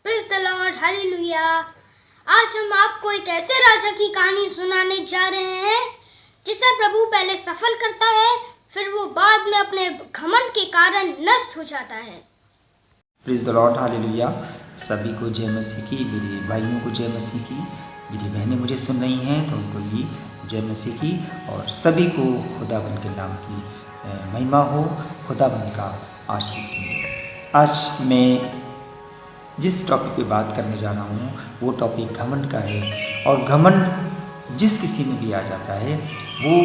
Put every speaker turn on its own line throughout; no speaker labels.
Praise the Lord, hallelujah. आज हम आपको एक ऐसे राजा की कहानी सुनाने जा रहे हैं जिसे प्रभु पहले सफल करता है, फिर वो बाद में अपने घमंड के कारण नष्ट हो जाता है।
Praise the Lord, hallelujah. सभी को जय मसीह की, मेरे भाइयों को जय मसीह की, मेरी बहनें मुझे सुन रही हैं तो उनको भी जय मसीह की, और सभी को खुदाबंद के नाम की महिमा हो, खुदाबंद का आशीष मिले। आज मैं जिस टॉपिक पे बात करने जा रहा हूँ वो टॉपिक घमंड का है, और घमंड जिस किसी में भी आ जाता है वो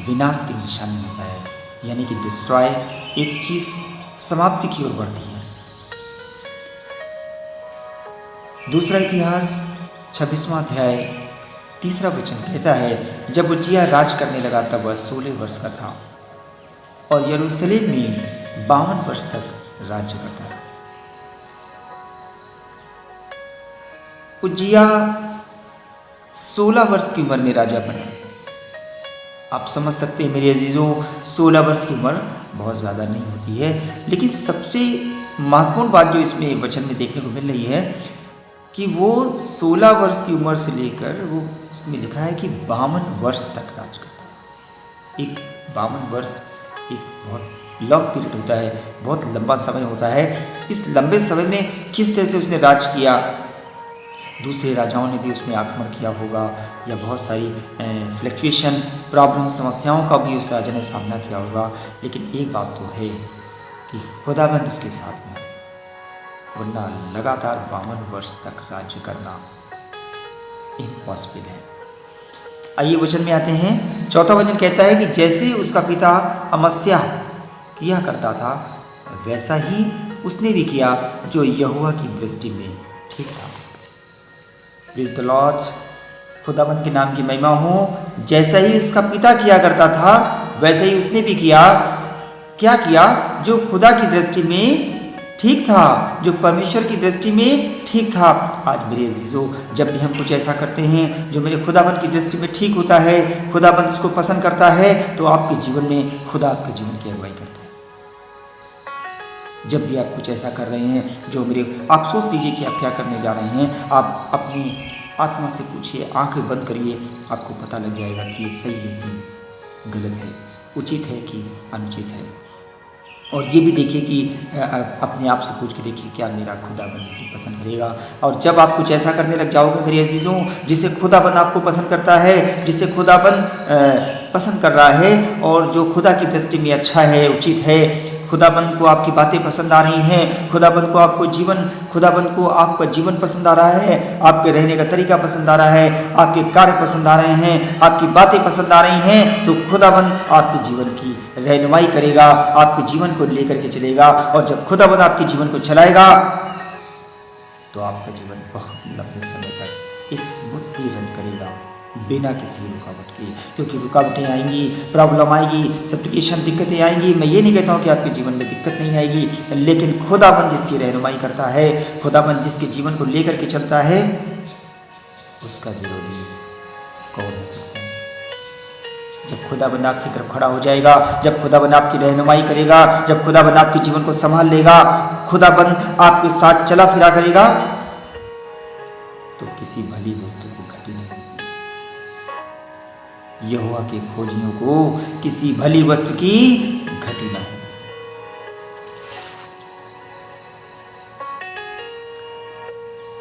विनाश की निशानी होता है, यानी कि डिस्ट्रॉय, एक चीज़ समाप्ति की ओर बढ़ती है। दूसरा इतिहास 26वां अध्याय 3 वचन कहता है, जब उज्जियाह राज करने लगा तब वह 16 वर्ष का था और यरूशलेम में 52 वर्ष तक राज्य करता रहा। उज्जियाह 16 वर्ष की उम्र में राजा बना। आप समझ सकते हैं मेरे अजीजों, 16 वर्ष की उम्र बहुत ज़्यादा नहीं होती है, लेकिन सबसे महत्वपूर्ण बात जो इसमें वचन में देखने को मिल रही है कि वो 16 वर्ष की उम्र से लेकर वो उसमें लिखा है कि 52 वर्ष तक राज करता है। एक 52 वर्ष एक बहुत लॉन्ग पीरियड होता है, बहुत लंबा समय होता है। इस लंबे समय में किस तरह से उसने राज किया, दूसरे राजाओं ने भी उसमें आक्रमण किया होगा, या बहुत सारी फ्लक्चुएशन, प्रॉब्लम, समस्याओं का भी उस राजा ने सामना किया होगा, लेकिन एक बात तो है कि खुदाबंद उसके साथ में, वरना लगातार 52 वर्ष तक राज्य करना इम्पॉसिबल है। आइए वचन में आते हैं। 4वां वचन कहता है कि जैसे उसका पिता अमस्याह किया करता था वैसा ही उसने भी किया जो यहोवा की दृष्टि में ठीक था। प्रेज़ द लॉर्ड, खुदाबंद के नाम की महिमा हो। जैसा ही उसका पिता किया करता था वैसे ही उसने भी किया। क्या किया? जो खुदा की दृष्टि में ठीक था, जो परमेश्वर की दृष्टि में ठीक था। आज मेरे अजीजों, जब भी हम कुछ ऐसा करते हैं जो मेरे खुदाबंद की दृष्टि में ठीक होता है, खुदाबंद उसको पसंद करता है, तो आपके जीवन में खुदा आपके जीवन की अगुवाई करता है। जब भी आप कुछ ऐसा कर रहे हैं जो आप सोच लीजिए कि आप क्या करने जा रहे हैं, आप अपनी आत्मा से पूछिए, आंखें बंद करिए, आपको पता लग जाएगा कि ये सही है कि गलत है, उचित है कि अनुचित है। और ये भी देखिए कि अपने आप से पूछ के देखिए क्या मेरा खुदाबंद इसे पसंद करेगा। और जब आप कुछ ऐसा करने लग जाओगे मेरे अजीज़ों जिसे खुदाबंद आपको पसंद करता है, जिसे खुदाबंद पसंद कर रहा है, और जो खुदा की दृष्टि में अच्छा है, उचित है, खुदाबंद को आपकी बातें पसंद आ रही हैं, खुदाबंद को आपका जीवन पसंद आ रहा है, आपके रहने का तरीका पसंद आ रहा है, आपके कार्य पसंद आ रहे हैं, आपकी बातें पसंद आ रही हैं, तो खुदाबंद आपके जीवन की रहनुमाई करेगा, आपके जीवन को लेकर के चलेगा। और जब खुदाबंद आपके जीवन को चलाएगा तो आपका जीवन बहुत लंबे समय तक स्मूथली रन करेगा, बिना किसी रुकावट के। क्योंकि रुकावटें आएंगी, प्रॉब्लम आएगी, सप्लिकेशन, दिक्कतें आएंगी। मैं ये नहीं कहता हूँ कि आपके जीवन में दिक्कत नहीं आएगी, लेकिन खुदाबंद जिसकी रहनुमाई करता है, खुदाबंद जिसके जीवन को लेकर के चलता है, उसका विरोधी कौन हो सकता है? जब खुदाबंद आपकी तरफ खड़ा हो जाएगा, जब खुदाबंद आपकी रहनुमाई करेगा, जब खुदाबंद आपके जीवन को संभाल लेगा, खुदाबंद आपके साथ चला फिरा करेगा, तो किसी भली वस्तु को घटी नहीं। यहोवा के खोजियों को किसी भली वस्तु की घटी न हो।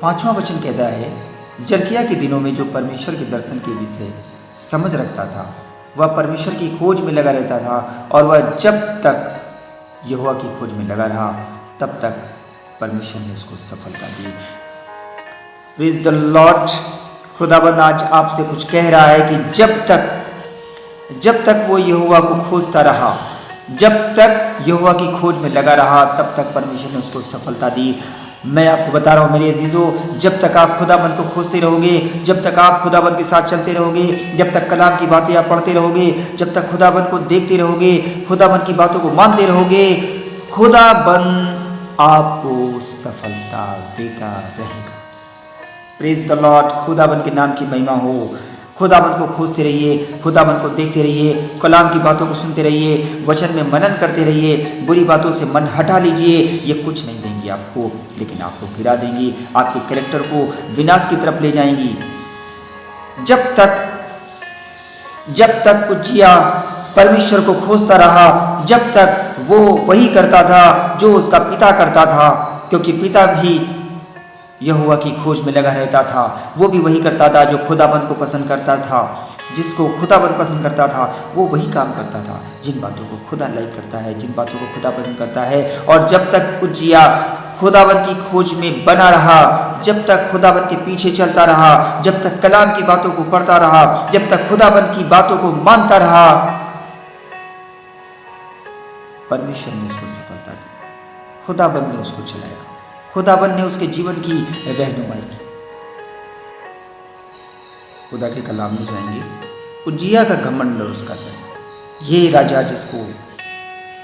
पांचवां वचन कहता है, जरकिया के दिनों में जो परमेश्वर के दर्शन के विषय समझ रखता था वह परमेश्वर की खोज में लगा रहता था, और वह जब तक यहोवा की खोज में लगा रहा तब तक परमेश्वर ने उसको सफलता दी। प्रेज़ द लॉर्ड, खुदाबंद आज आपसे कुछ कह रहा है कि जब तक वो यहोवा को खोजता रहा, जब तक यहोवा की खोज में लगा रहा, तब तक परमेश्वर ने उसको सफलता दी। मैं आपको बता रहा हूँ मेरे अजीजों, जब तक आप खुदाबंद को खोजते रहोगे, जब तक आप खुदाबंद के साथ चलते रहोगे, जब तक कलाम की बातें आप पढ़ते रहोगे, जब तक खुदाबंद को देखते रहोगे, खुदाबंद की बातों को मानते रहोगे, खुदाबंद आपको सफलता देता रहेगा। प्रेज़ द लॉर्ड, खुदाबंद के नाम की महिमा हो। खुदाबंद को खोजते रहिए, खुदाबंद को देखते रहिए, कलाम की बातों को सुनते रहिए, वचन में मनन करते रहिए। बुरी बातों से मन हटा लीजिए, ये कुछ नहीं देंगी आपको, लेकिन आपको गिरा देंगी, आपके कैरेक्टर को विनाश की तरफ ले जाएंगी। जब तक उज्जिया परमेश्वर को खोजता रहा, जब तक वो वही करता था जो उसका पिता करता था, क्योंकि पिता भी यहोवा की खोज में लगा रहता था, वो भी वही करता था जो खुदाबंद को पसंद करता था। जिसको खुदाबंद पसंद करता था वो वही काम करता था, जिन बातों को खुदा लाइक करता है, जिन बातों को खुदा पसंद करता है। और जब तक उज्जिया खुदाबंद की खोज में बना रहा, जब तक खुदाबंद के पीछे चलता रहा, जब तक कलाम की बातों को पढ़ता रहा, जब तक खुदाबंद की बातों को मानता रहा, परमेश्वर ने उसको सफलता दी, खुदाबंद ने उसको चलाया, खुदाबंद ने उसके जीवन की रहनुमाई की। खुदा के कलाम में जाएंगे, उज्जिया का घमंड और उसका दंड। ये राजा जिसको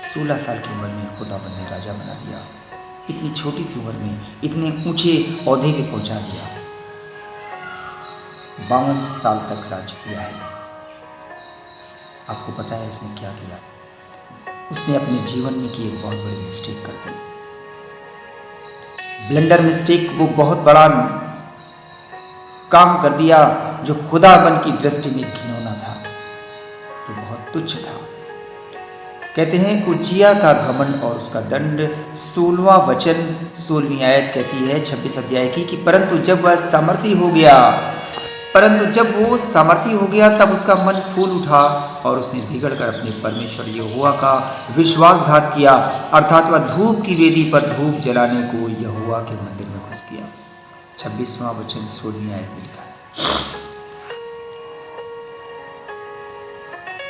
16 साल की उम्र में खुदाबंद ने राजा बना दिया, इतनी छोटी सी उम्र में इतने ऊंचे ओहदे पे पहुंचा दिया, 52 साल तक राज किया है। आपको पता है उसने क्या किया? उसने अपने जीवन में की एक बहुत बड़ी मिस्टेक कर दी, ब्लंडर मिस्टेक। वो बहुत बड़ा काम कर दिया जो खुदाबंद की दृष्टि में घिनौना था, जो बहुत तुच्छ था। कहते हैं उज्जिया का घमंड और उसका दंड, 16वां वचन 16वीं आयत कहती है 26 अध्याय की कि परंतु जब वह सामर्थी हो गया, तब उसका मन फूल उठा और उसने बिगड़कर अपने परमेश्वर यहोवा का विश्वासघात किया, अर्थात वह धूप की वेदी पर धूप जलाने को यहोवा के मंदिर में घुस गया। 26वां वचन 16वीं आयत में लिखा है।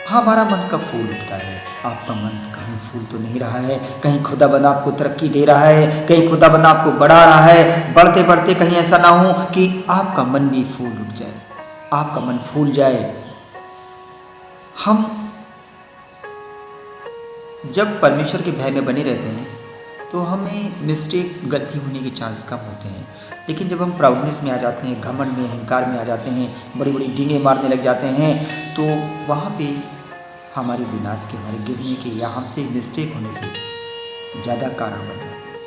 हमारा मन कब फूल उठता है? आपका मन कहीं फूल तो नहीं रहा है, कहीं खुदाबंद आपको तरक्की दे रहा है, कहीं खुदाबंद आपको बढ़ा रहा है। बढ़ते बढ़ते कहीं ऐसा ना हो कि आपका मन भी फूल उठ जाए, आपका मन फूल जाए। हम जब परमेश्वर के भय में बने रहते हैं तो हमें मिस्टेक, गलती होने के चांस कम होते हैं। लेकिन जब हम प्राउडनेस में आ जाते हैं, घमंड में, अहंकार में आ जाते हैं, बड़ी बड़ी डींगे मारने लग जाते हैं, तो वहाँ पे हमारे विनाश के, हमारे गिरने के या हमसे मिस्टेक होने के ज़्यादा कारण बन जाते हैं।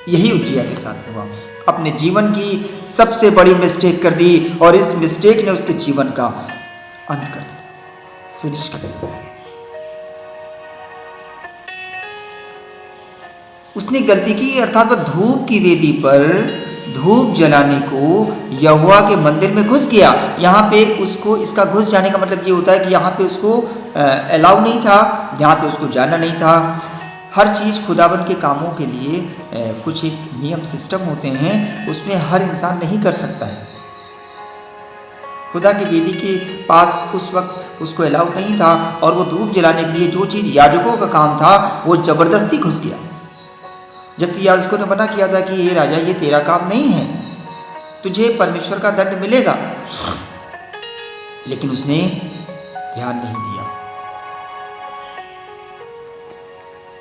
यही उज्जिया के साथ हुआ। अपने जीवन की सबसे बड़ी मिस्टेक कर दी और इस मिस्टेक ने उसके जीवन का अंत कर दिया, फिनिश कर दिया। उसने गलती की, अर्थात वह धूप की वेदी पर धूप जलाने को यहोवा के मंदिर में घुस गया। यहाँ पे उसको, इसका घुस जाने का मतलब ये होता है कि यहाँ पे उसको अलाउ नहीं था, यहाँ पे उसको जाना नहीं था। हर चीज़ खुदाबंद के कामों के लिए कुछ एक नियम सिस्टम होते हैं, उसमें हर इंसान नहीं कर सकता है। खुदा की वेदी के पास उस वक्त उसको अलाउ नहीं था और वो धूप जलाने के लिए जो चीज़ याजकों का काम था वो ज़बरदस्ती घुस गया, जबकि याजकों ने मना किया था कि ये राजा, ये तेरा काम नहीं है, तुझे परमेश्वर का दंड मिलेगा। लेकिन उसने ध्यान नहीं दिया।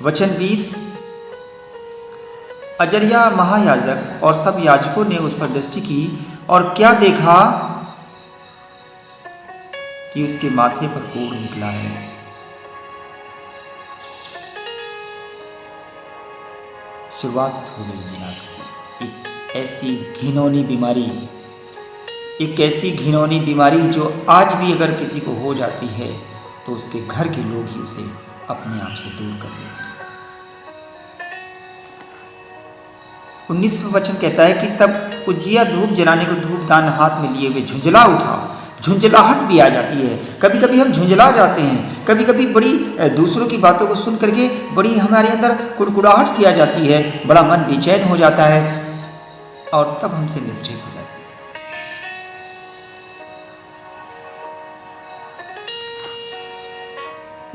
वचन 20, अजर्या महायाजक और सब याजकों ने उस पर दृष्टि की और क्या देखा कि उसके माथे पर कोढ़ निकला है। शुरुआत हो गई विनाश की। एक ऐसी घिनौनी बीमारी जो आज भी अगर किसी को हो जाती है तो उसके घर के लोग ही उसे अपने आप से दूर कर देते हैं। 19वां वचन कहता है कि तब उज्जिया धूप जलाने को धूपदान हाथ में लिए हुए झुंझला उठा। झुंझलाहट भी आ जाती है, कभी कभी हम झुंझला जाते हैं, कभी कभी बड़ी दूसरों की बातों को सुन करके बड़ी हमारे अंदर कुड़कुड़ाहट सी आ जाती है, बड़ा मन बेचैन हो जाता है और तब हमसे मिस्टेक हो जाती है।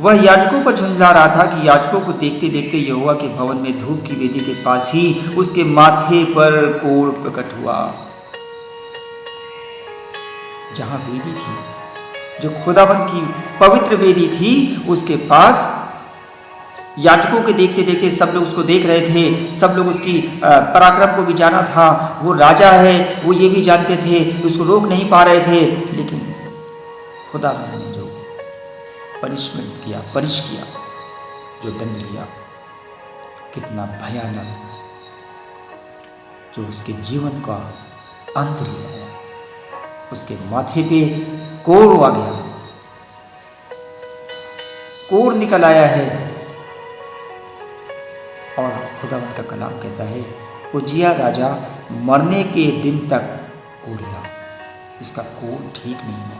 वह याजकों पर झुंझला रहा था कि याजकों को देखते देखते यहोवा के भवन में धूप की वेदी के पास ही उसके माथे पर कोढ़ प्रकट हुआ। जहां वेदी थी, जो खुदाबंद की पवित्र वेदी थी, उसके पास याजकों के देखते देखते सब लोग उसको देख रहे थे, सब लोग उसकी पराक्रम को भी जाना था, वो राजा है, वो ये भी जानते थे, उसको रोक नहीं पा रहे थे, लेकिन खुदाबंद ने जो पनिशमेंट किया, पनिश किया, जो दंड दिया, कितना भयानक, जो उसके जीवन का अंत लिया है। उसके माथे पे कोड़ आ गया, कोड़ निकल आया है। और खुदावंद का कलाम कहता है उज्जिया राजा मरने के दिन तक कोड़ रहा। इसका कोड़ ठीक नहीं है।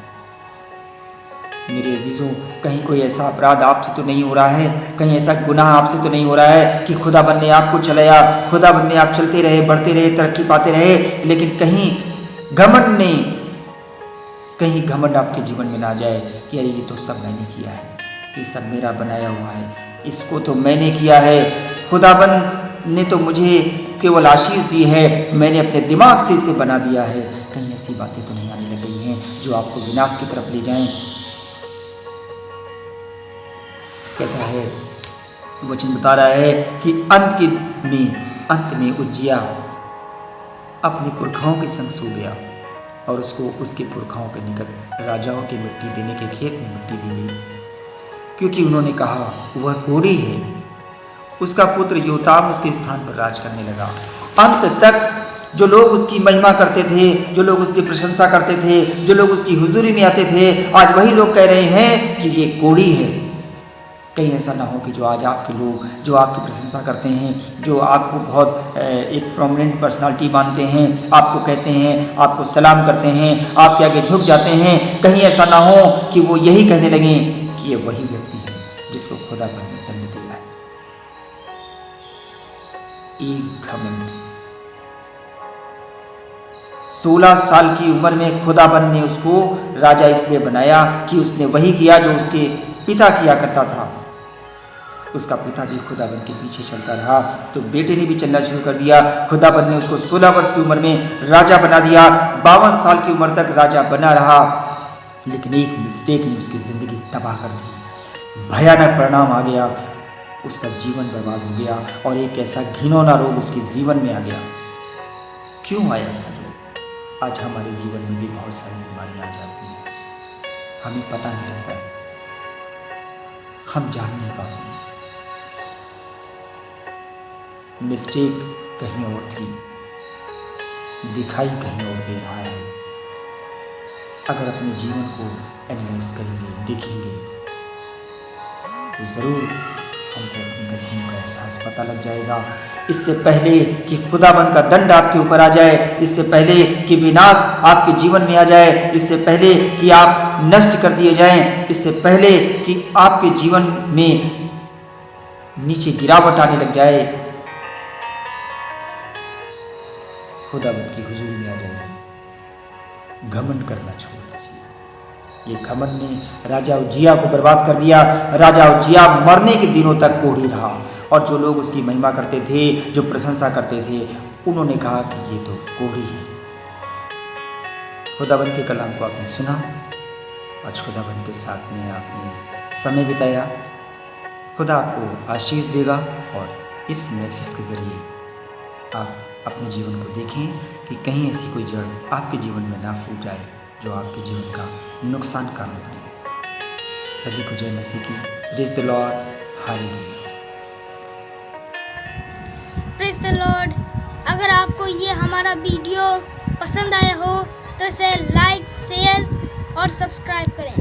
मेरे अजीजों, कहीं कोई ऐसा अपराध आपसे तो नहीं हो रहा है, कहीं ऐसा गुनाह आपसे तो नहीं हो रहा है कि खुदाबंद ने आपको चलाया, खुदाबंद में आप चलते रहे, बढ़ते रहे, तरक्की पाते रहे, लेकिन कहीं घमंड आपके जीवन में ना जाए कि अरे ये तो सब मैंने किया है, ये सब मेरा बनाया हुआ है, इसको तो मैंने किया है, खुदाबंद ने तो मुझे केवल आशीष दी है, मैंने अपने दिमाग से इसे बना दिया है। कहीं ऐसी बातें तो नहीं आने लग गई हैं जो आपको विनाश की तरफ ले जाएं। कहता है, वचन बता रहा है कि अंत में उज्जिया अपने पुरखाओं के संग सो गया और उसको उसके पुरखाओं के निकट राजाओं की मिट्टी देने के खेत में मिट्टी दी गई, क्योंकि उन्होंने कहा वह कोढ़ी है। उसका पुत्र योताम उसके स्थान पर राज करने लगा। अंत तक जो लोग उसकी महिमा करते थे, जो लोग उसकी प्रशंसा करते थे, जो लोग उसकी हुजूरी में आते थे, आज वही लोग कह रहे हैं कि ये कोढ़ी है। कहीं ऐसा ना हो कि जो आज आपके लोग जो आपकी प्रशंसा करते हैं, जो आपको बहुत एक प्रोमिनेंट पर्सनालिटी मानते हैं, आपको कहते हैं, आपको सलाम करते हैं, आपके आगे झुक जाते हैं, कहीं ऐसा ना हो कि वो यही कहने लगें कि ये वही व्यक्ति है जिसको खुदाबंद ने दंड दिया है। एक घमंड 16 साल की उम्र में खुदाबंद ने उसको राजा इसलिए बनाया कि उसने वही किया जो उसके पिता किया करता था। उसका पिता भी खुदाबंद के पीछे चलता रहा, तो बेटे ने भी चलना शुरू कर दिया। खुदाबंद ने उसको 16 वर्ष की उम्र में राजा बना दिया। 52 साल की उम्र तक राजा बना रहा, लेकिन एक मिस्टेक ने उसकी ज़िंदगी तबाह कर दी। भयानक परिणाम आ गया, उसका जीवन बर्बाद हो गया और एक ऐसा घिनौना रोग उसके जीवन में आ गया। क्यों आया था रोग? आज हमारे जीवन में भी बहुत सारी बीमारियां आ जाती हैं, हमें पता नहीं लगता है, हम जान नहीं पाते। मिस्टेक कहीं और थी, दिखाई कहीं और दे रहा है। अगर अपने जीवन को एनालाइज करेंगे, देखेंगे, तो ज़रूर हमको अपनी गलतियों का एहसास पता लग जाएगा। इससे पहले कि खुदाबंद का दंड आपके ऊपर आ जाए, इससे पहले कि विनाश आपके जीवन में आ जाए, इससे पहले कि आप नष्ट कर दिए जाएं, इससे पहले कि आपके जीवन में नीचे गिरावट आने लग जाए, खुदाबंद की हुजूरी में आ जाइए। घमंड करना छोड़ दीजिए। ये घमंड ने राजा उज्जिया को बर्बाद कर दिया। राजा उज्जिया मरने के दिनों तक कोढ़ी रहा, और जो लोग उसकी महिमा करते थे, जो प्रशंसा करते थे, उन्होंने कहा कि ये तो कोढ़ी है। खुदाबंद के कलाम को आपने सुना, आज खुदाबंद के साथ में आपने समय बिताया। खुदा आपको आशीष देगा, और इस मैसेज के ज़रिए आप अपने जीवन को देखें कि कहीं ऐसी कोई जड़ आपके जीवन में ना फूट जाए जो आपके जीवन का नुकसान कारण बने। सभी को जय मसीह की। Praise the Lord, hallelujah.
Praise the Lord. अगर आपको ये हमारा वीडियो पसंद आया हो तो इसे लाइक, शेयर और सब्सक्राइब करें।